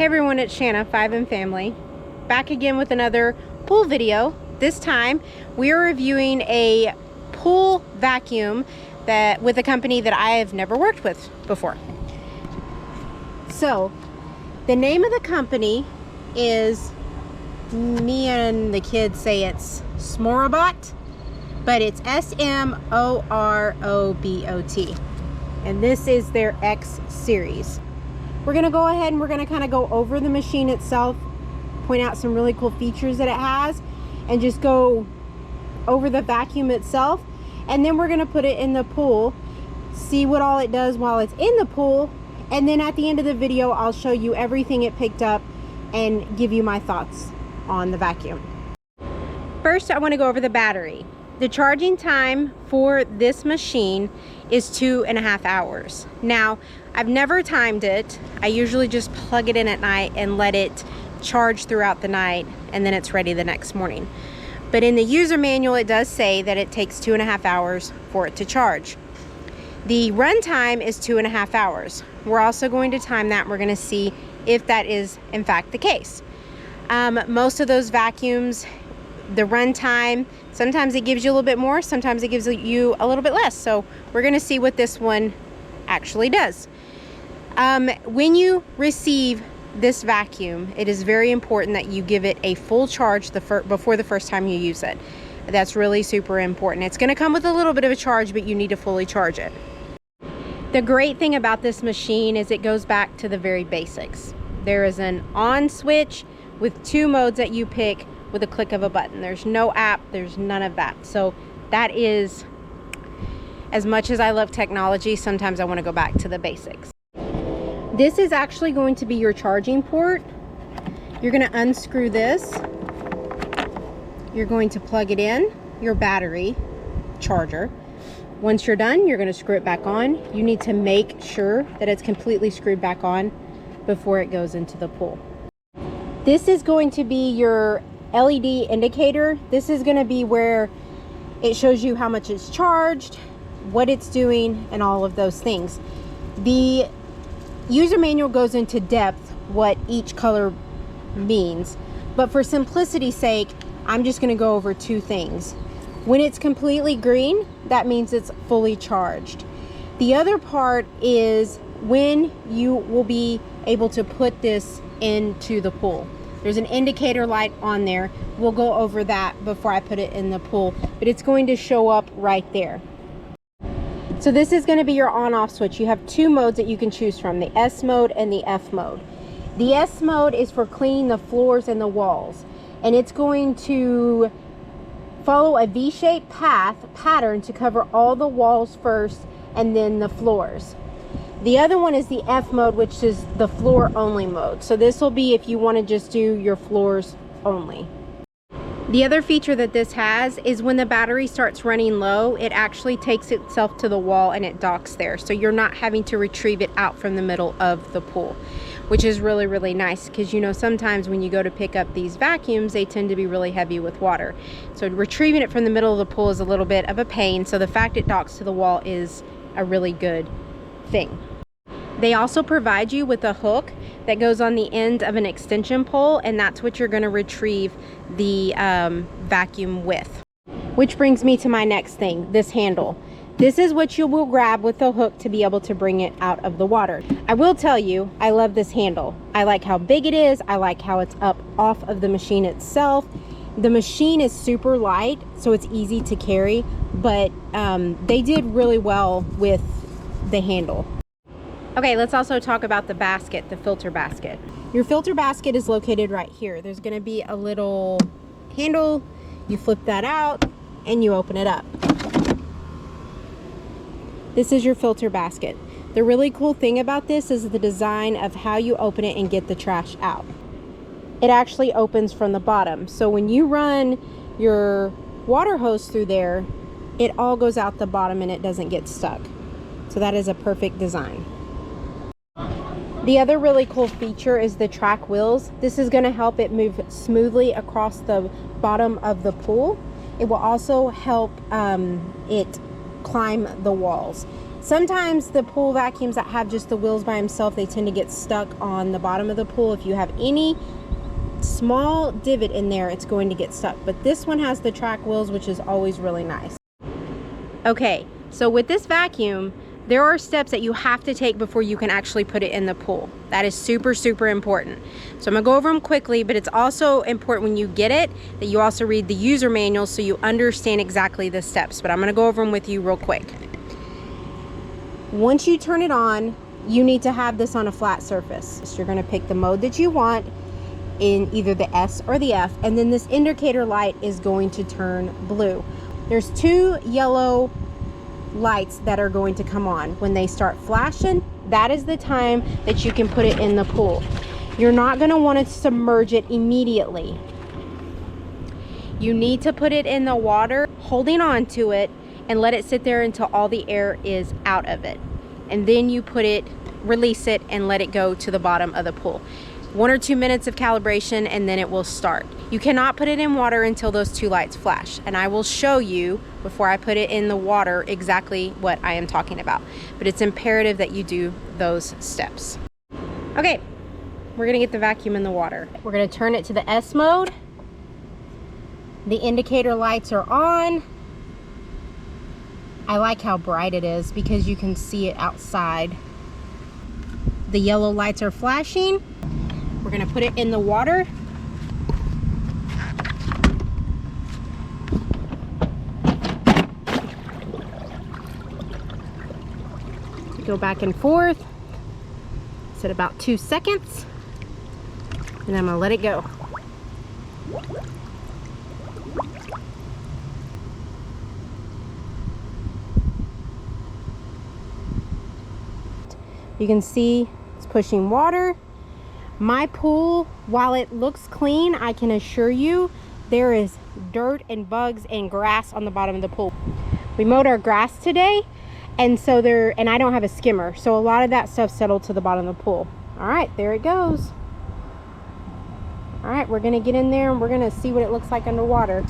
Hey everyone, it's Shanna, 5 and Family, back again with another pool video. This time we are reviewing a pool vacuum that with a company that I have never worked with before. So the name of the company is, me and the kids say it's Smorobot, but it's S-M-O-R-O-B-O-T, and this is their X series. We're gonna go ahead and we're gonna kind of go over the machine itself, point out some really cool features that it has, and just go over the vacuum itself. And then we're gonna put it in the pool, see what all it does while it's in the pool, and then at the end of the video I'll show you everything it picked up and give you my thoughts on the vacuum. First, I want to go over the battery. The charging time for this machine is 2.5 hours. Now, I've never timed it. I usually just plug it in at night and let it charge throughout the night, and then it's ready the next morning. But in the user manual, it does say that it takes 2.5 hours for it to charge. The runtime is 2.5 hours. We're also going to time that. We're going to see if that is in fact the case. Most of those vacuums, the runtime, sometimes it gives you a little bit more, sometimes it gives you a little bit less. So we're going to see what this one actually does. When you receive this vacuum, it is very important that you give it a full charge before the first time you use it. That's really super important. It's going to come with a little bit of a charge, but you need to fully charge it. The great thing about this machine is it goes back to the very basics. There is an on switch with 2 modes that you pick with a click of a button. There's no app, there's none of that. So that is, as much as I love technology, sometimes I want to go back to the basics. This is actually going to be your charging port. You're going to unscrew this. You're going to plug it in, your battery charger. Once you're done, you're going to screw it back on. You need to make sure that it's completely screwed back on before it goes into the pool. This is going to be your LED indicator. This is going to be where it shows you how much it's charged, what it's doing, and all of those things. The user manual goes into depth what each color means, but for simplicity's sake, I'm just going to go over 2 things. When it's completely green, that means it's fully charged. The other part is when you will be able to put this into the pool. There's an indicator light on there. We'll go over that before I put it in the pool, but it's going to show up right there. So this is going to be your on-off switch. You have 2 modes that you can choose from, the S mode and the F mode. The S mode is for cleaning the floors and the walls, and it's going to follow a V-shaped pattern to cover all the walls first and then the floors. The other one is the F mode, which is the floor only mode. So this will be if you want to just do your floors only. The other feature that this has is when the battery starts running low, it actually takes itself to the wall and it docks there. So you're not having to retrieve it out from the middle of the pool, which is really, really nice, because you know sometimes when you go to pick up these vacuums, they tend to be really heavy with water. So retrieving it from the middle of the pool is a little bit of a pain. So the fact it docks to the wall is a really good thing. They also provide you with a hook that goes on the end of an extension pole, and that's what you're going to retrieve the vacuum with. Which brings me to my next thing, this handle. This is what you will grab with the hook to be able to bring it out of the water. I will tell you, I love this handle. I like how big it is. I like how it's up off of the machine itself. The machine is super light, so it's easy to carry, but they did really well with the handle. Okay, let's also talk about the basket, the filter basket. Your filter basket is located right here. There's going to be a little handle. You flip that out and you open it up. This is your filter basket. The really cool thing about this is the design of how you open it and get the trash out. It actually opens from the bottom. So when you run your water hose through there, it all goes out the bottom and it doesn't get stuck. So that is a perfect design. The other really cool feature is the track wheels. This is going to help it move smoothly across the bottom of the pool. It will also help it climb the walls. Sometimes the pool vacuums that have just the wheels by themselves, they tend to get stuck on the bottom of the pool. If you have any small divot in there, it's going to get stuck. But this one has the track wheels, which is always really nice. Okay, so with this vacuum, there are steps that you have to take before you can actually put it in the pool. That is super, super important. So I'm gonna go over them quickly, but it's also important when you get it that you also read the user manual so you understand exactly the steps. But I'm gonna go over them with you real quick. Once you turn it on, you need to have this on a flat surface. So you're gonna pick the mode that you want in either the S or the F, and then this indicator light is going to turn blue. There's 2 yellow lights that are going to come on. When they start flashing, that is the time that you can put it in the pool. You're not gonna wanna submerge it immediately. You need to put it in the water, holding on to it, and let it sit there until all the air is out of it. And then you put it, release it, and let it go to the bottom of the pool. 1 or 2 minutes of calibration, and then it will start. You cannot put it in water until those 2 lights flash. And I will show you, before I put it in the water, exactly what I am talking about. But it's imperative that you do those steps. Okay, we're gonna get the vacuum in the water. We're gonna turn it to the S mode. The indicator lights are on. I like how bright it is because you can see it outside. The yellow lights are flashing. We're gonna put it in the water. Go back and forth. It's at about 2 seconds. And I'm gonna let it go. You can see it's pushing water. My pool, while it looks clean, I can assure you there is dirt and bugs and grass on the bottom of the pool. We mowed our grass today, and so and I don't have a skimmer, so a lot of that stuff settled to the bottom of the pool. All right, there it goes. All right, we're gonna get in there and we're gonna see what it looks like underwater.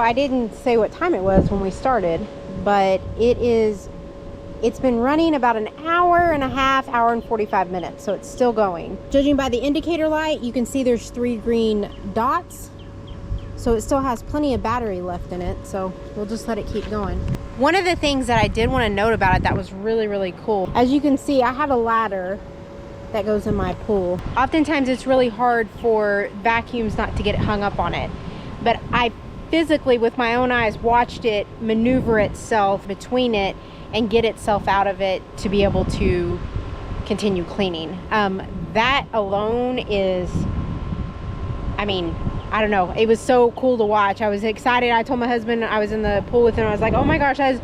I didn't say what time it was when we started, but it's been running about an hour and a half, hour and 45 minutes, so it's still going. Judging by the indicator light, you can see there's 3 green dots, so it still has plenty of battery left in it, so we'll just let it keep going. One of the things that I did want to note about it that was really, really cool, as you can see, I have a ladder that goes in my pool. Oftentimes it's really hard for vacuums not to get hung up on it, but I physically, with my own eyes, watched it maneuver itself between it and get itself out of it to be able to continue cleaning. That alone is, I mean, I don't know, it was so cool to watch. I was excited. I told my husband, I was in the pool with him, I was like, oh my gosh, that is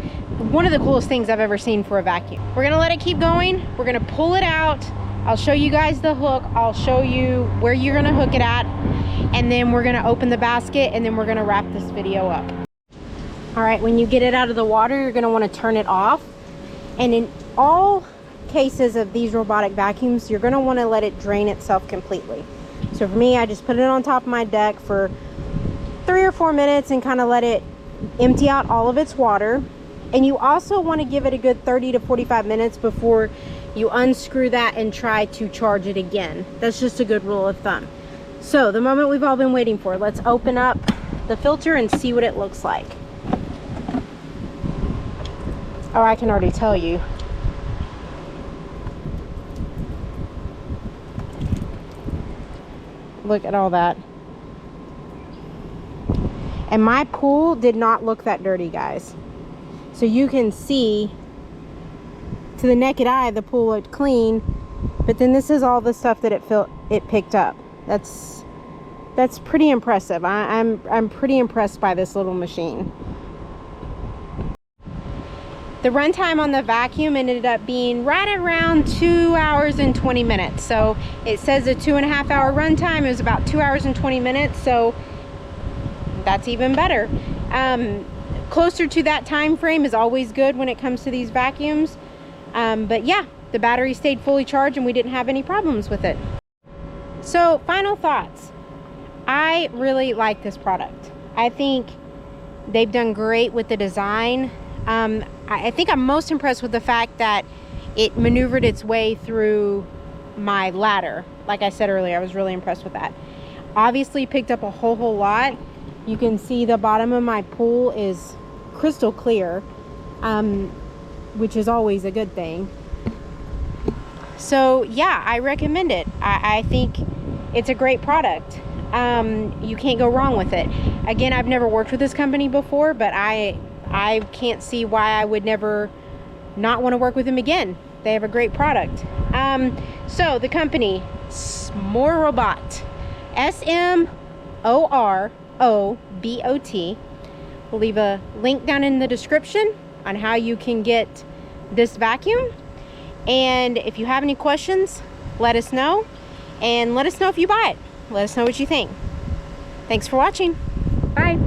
one of the coolest things I've ever seen for a vacuum. We're gonna let it keep going. We're gonna pull it out. I'll show you guys the hook. I'll show you where you're gonna hook it at, and then we're gonna open the basket, and then we're gonna wrap this video up. All right, when you get it out of the water, you're gonna wanna turn it off. And in all cases of these robotic vacuums, you're gonna wanna let it drain itself completely. So for me, I just put it on top of my deck for 3 or 4 minutes and kind of let it empty out all of its water. And you also wanna give it a good 30 to 45 minutes before you unscrew that and try to charge it again. That's just a good rule of thumb. So the moment we've all been waiting for, let's open up the filter and see what it looks like. Oh, I can already tell you. Look at all that. And my pool did not look that dirty, guys. So you can see, to the naked eye, the pool looked clean, but then this is all the stuff that it picked up. That's pretty impressive. I'm pretty impressed by this little machine. The runtime on the vacuum ended up being right around 2 hours and 20 minutes. So it says a 2.5 hour runtime. It was about 2 hours and 20 minutes. So that's even better. Closer to that time frame is always good when it comes to these vacuums. But yeah, the battery stayed fully charged and we didn't have any problems with it. So final thoughts. I really like this product. I think they've done great with the design. I think I'm most impressed with the fact that it maneuvered its way through my ladder. Like I said earlier, I was really impressed with that. Obviously picked up a whole lot. You can see the bottom of my pool is crystal clear, which is always a good thing. So yeah, I recommend it. I think it's a great product. You can't go wrong with it. Again, I've never worked with this company before, but I can't see why I would never not want to work with them again. They have a great product. So the company, Smorobot, S-M-O-R-O-B-O-T. We'll leave a link down in the description on how you can get this vacuum. And if you have any questions, let us know. And let us know if you buy it. Let us know what you think. Thanks for watching. Bye.